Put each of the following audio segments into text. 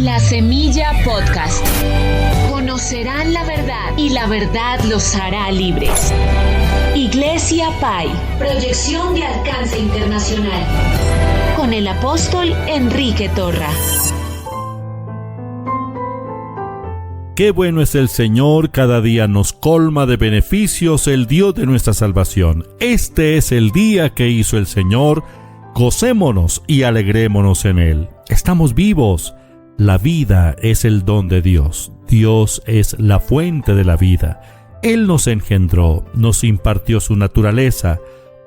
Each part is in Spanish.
La Semilla Podcast. Conocerán la verdad y la verdad los hará libres. Iglesia Pai, proyección de alcance internacional. Con el apóstol Enrique Torra. Qué bueno es el Señor, cada día nos colma de beneficios el Dios de nuestra salvación. Este es el día que hizo el Señor, gocémonos y alegrémonos en Él. Estamos vivos, la vida es el don de Dios. Dios es la fuente de la vida. Él nos engendró, nos impartió su naturaleza.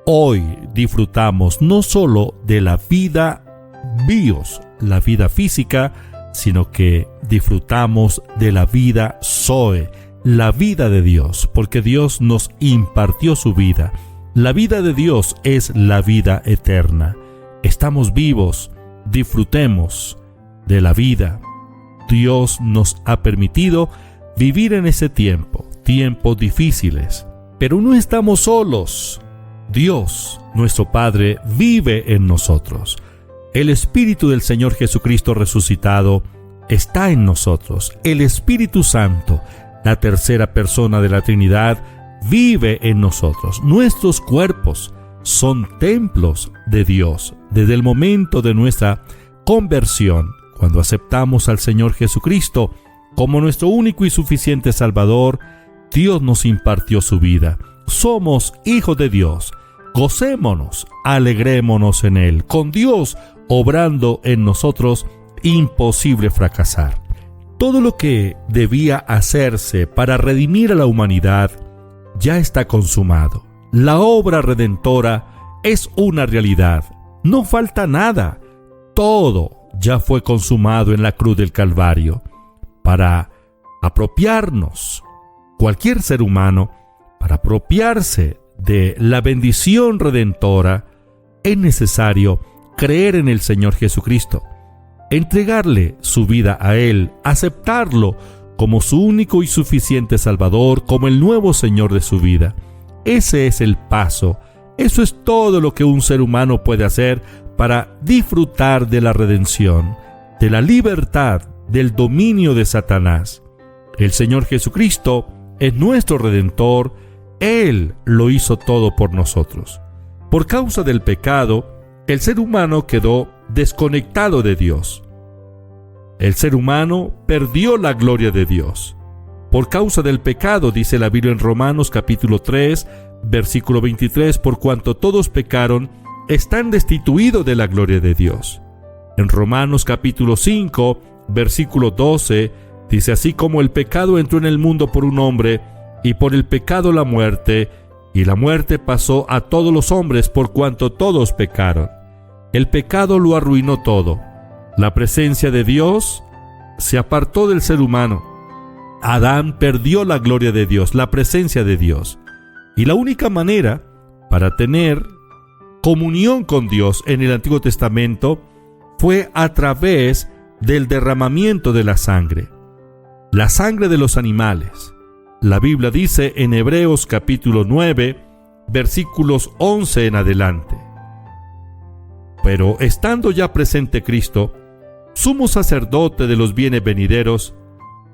Hoy disfrutamos no solo de la vida bios, la vida física, sino que disfrutamos de la vida Zoe, la vida de Dios, porque Dios nos impartió su vida. La vida de Dios es la vida eterna. Estamos vivos, disfrutemos de la vida. Dios nos ha permitido vivir en ese tiempos difíciles, pero no estamos solos. Dios, nuestro Padre, vive en nosotros. El Espíritu del Señor Jesucristo resucitado está en nosotros. El Espíritu Santo, la tercera persona de la Trinidad, vive en nosotros. Nuestros cuerpos son templos de Dios. Desde el momento de nuestra conversión, cuando aceptamos al Señor Jesucristo como nuestro único y suficiente Salvador, Dios nos impartió su vida. Somos hijos de Dios. Gocémonos, alegrémonos en Él. Con Dios obrando en nosotros, imposible fracasar. Todo lo que debía hacerse para redimir a la humanidad ya está consumado. La obra redentora es una realidad. No falta nada. Todo ya fue consumado en la cruz del Calvario. Para apropiarnos, cualquier ser humano, para apropiarse de la bendición redentora, es necesario creer en el Señor Jesucristo, entregarle su vida a Él, aceptarlo como su único y suficiente Salvador, como el nuevo Señor de su vida. Ese es el paso. Eso es todo lo que un ser humano puede hacer para disfrutar de la redención, de la libertad del dominio de Satanás. El Señor Jesucristo es nuestro Redentor. Él lo hizo todo por nosotros. Por causa del pecado, el ser humano quedó desconectado de Dios. El ser humano perdió la gloria de Dios. Por causa del pecado, dice la Biblia en Romanos capítulo 3, versículo 23, por cuanto todos pecaron, están destituidos de la gloria de Dios. En Romanos capítulo 5, versículo 12, dice: así como el pecado entró en el mundo por un hombre, y por el pecado la muerte, y la muerte pasó a todos los hombres por cuanto todos pecaron. El pecado lo arruinó todo. La presencia de Dios se apartó del ser humano. Adán perdió la gloria de Dios, la presencia de Dios. Y la única manera para tener comunión con Dios en el Antiguo Testamento fue a través del derramamiento de la sangre de los animales. La Biblia dice en Hebreos capítulo 9, versículos 11 en adelante: pero estando ya presente Cristo, sumo sacerdote de los bienes venideros,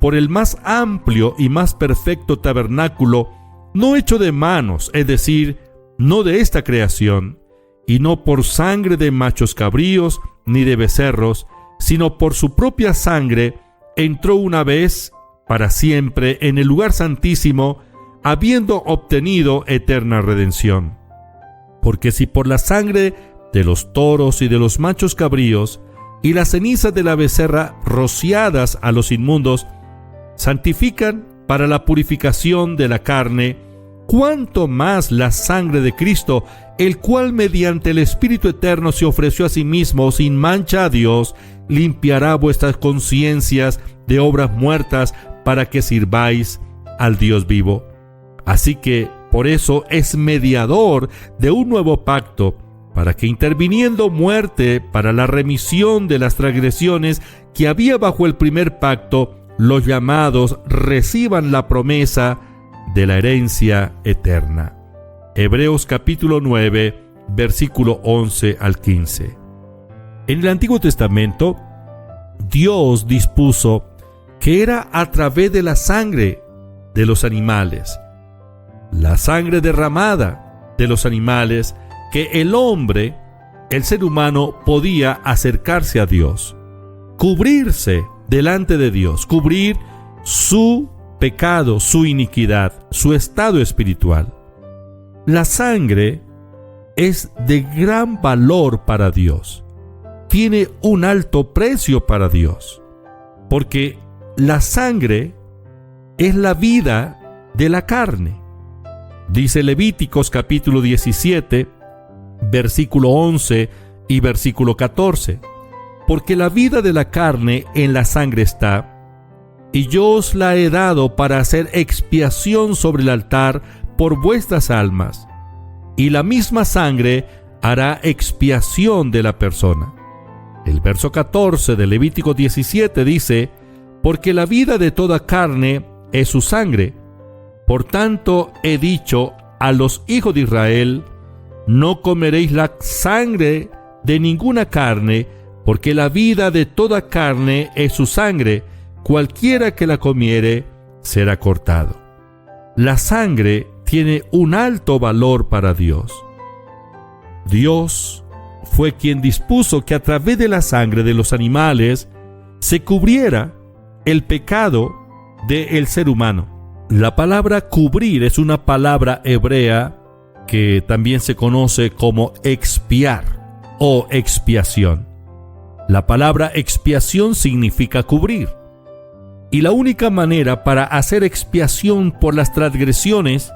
por el más amplio y más perfecto tabernáculo, no hecho de manos, es decir, no de esta creación, y no por sangre de machos cabríos ni de becerros, sino por su propia sangre, entró una vez para siempre en el lugar santísimo, habiendo obtenido eterna redención. Porque si por la sangre de los toros y de los machos cabríos y las cenizas de la becerra rociadas a los inmundos santifican para la purificación de la carne, cuánto más la sangre de Cristo, el cual mediante el Espíritu Eterno se ofreció a sí mismo sin mancha a Dios, limpiará vuestras conciencias de obras muertas para que sirváis al Dios vivo. Así que por eso es mediador de un nuevo pacto, para que interviniendo muerte para la remisión de las transgresiones que había bajo el primer pacto, los llamados reciban la promesa de la herencia eterna. Hebreos capítulo 9, versículo 11 al 15. En el Antiguo Testamento, Dios dispuso que era a través de la sangre de los animales, la sangre derramada de los animales, que el hombre, el ser humano, podía acercarse a Dios, cubrirse delante de Dios, cubrir su pecado, su iniquidad, su estado espiritual. La sangre es de gran valor para Dios. Tiene un alto precio para Dios, porque la sangre es la vida de la carne. Dice Levíticos capítulo 17, versículo 11 y versículo 14. Porque la vida de la carne en la sangre está, y yo os la he dado para hacer expiación sobre el altar por vuestras almas, y la misma sangre hará expiación de la persona. El verso 14 de Levítico 17 dice: porque la vida de toda carne es su sangre. Por tanto he dicho a los hijos de Israel: no comeréis la sangre de ninguna carne, porque la vida de toda carne es su sangre. Cualquiera que la comiere será cortado. La sangre tiene un alto valor para Dios. Dios fue quien dispuso que a través de la sangre de los animales se cubriera el pecado del ser humano. La palabra cubrir es una palabra hebrea que también se conoce como expiar o expiación. La palabra expiación significa cubrir. Y la única manera para hacer expiación por las transgresiones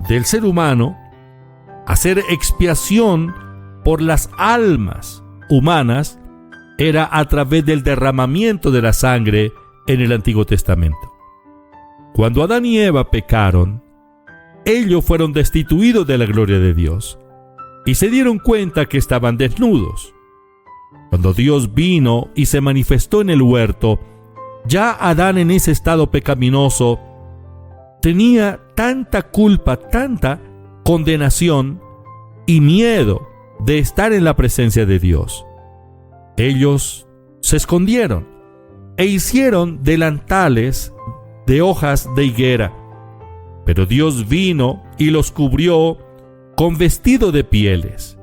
del ser humano, hacer expiación por las almas humanas, era a través del derramamiento de la sangre en el Antiguo Testamento. Cuando Adán y Eva pecaron, ellos fueron destituidos de la gloria de Dios y se dieron cuenta que estaban desnudos. Cuando Dios vino y se manifestó en el huerto, ya Adán, en ese estado pecaminoso, tenía tanta culpa, tanta condenación y miedo de estar en la presencia de Dios. Ellos se escondieron e hicieron delantales de hojas de higuera. Pero Dios vino y los cubrió con vestido de pieles.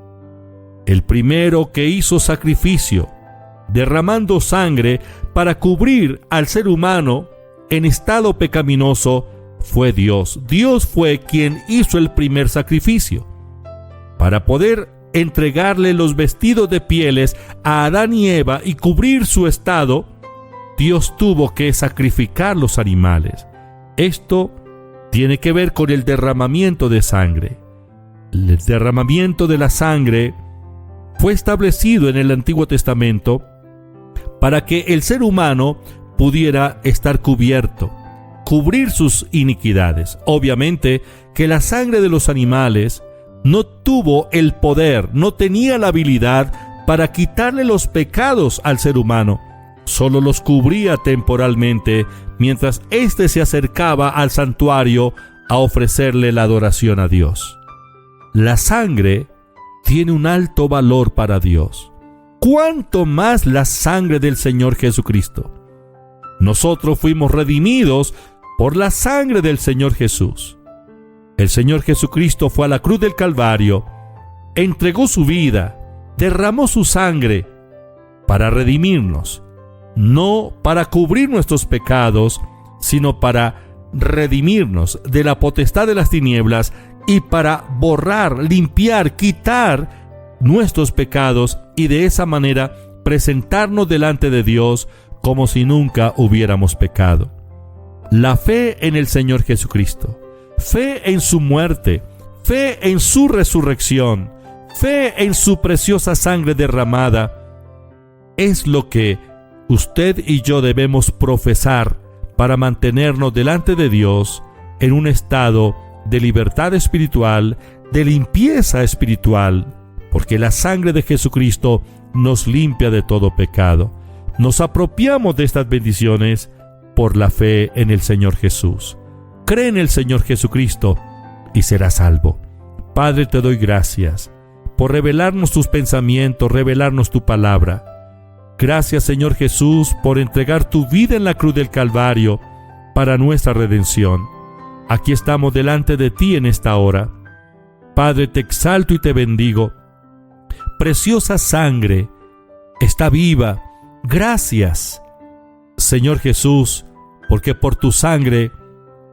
El primero que hizo sacrificio, derramando sangre para cubrir al ser humano en estado pecaminoso, fue Dios. Dios fue quien hizo el primer sacrificio. Para poder entregarle los vestidos de pieles a Adán y Eva y cubrir su estado, Dios tuvo que sacrificar los animales. Esto tiene que ver con el derramamiento de sangre. El derramamiento de la sangre fue establecido en el Antiguo Testamento para que el ser humano pudiera estar cubierto, cubrir sus iniquidades. Obviamente que la sangre de los animales no tuvo el poder, no tenía la habilidad para quitarle los pecados al ser humano. Solo los cubría temporalmente mientras éste se acercaba al santuario a ofrecerle la adoración a Dios. La sangre tiene un alto valor para Dios. ¿Cuánto más la sangre del Señor Jesucristo? Nosotros fuimos redimidos por la sangre del Señor Jesús. El Señor Jesucristo fue a la cruz del Calvario, entregó su vida, derramó su sangre para redimirnos, no para cubrir nuestros pecados, sino para redimirnos de la potestad de las tinieblas y para borrar, limpiar, quitar nuestros pecados y de esa manera presentarnos delante de Dios como si nunca hubiéramos pecado. La fe en el Señor Jesucristo, fe en su muerte, fe en su resurrección, fe en su preciosa sangre derramada, es lo que usted y yo debemos profesar para mantenernos delante de Dios en un estado de libertad espiritual, de limpieza espiritual, porque la sangre de Jesucristo nos limpia de todo pecado. Nos apropiamos de estas bendiciones por la fe en el Señor Jesús. Cree en el Señor Jesucristo y serás salvo. Padre, te doy gracias por revelarnos tus pensamientos, revelarnos tu palabra. Gracias, Señor Jesús, por entregar tu vida en la cruz del Calvario para nuestra redención. Aquí estamos delante de ti en esta hora. Padre, te exalto y te bendigo. Preciosa sangre está viva. Gracias, Señor Jesús, porque por tu sangre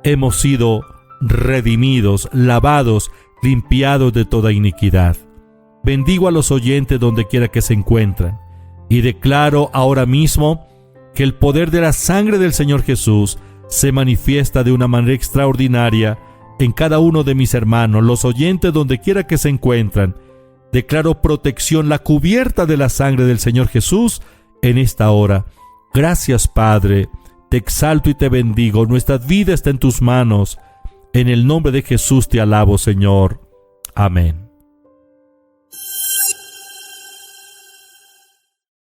hemos sido redimidos, lavados, limpiados de toda iniquidad. Bendigo a los oyentes donde quiera que se encuentren y declaro ahora mismo que el poder de la sangre del Señor Jesús se manifiesta de una manera extraordinaria en cada uno de mis hermanos, los oyentes donde quiera que se encuentran. Declaro protección, la cubierta de la sangre del Señor Jesús en esta hora. Gracias, Padre, te exalto y te bendigo. Nuestra vida está en tus manos. En el nombre de Jesús te alabo, Señor. Amén.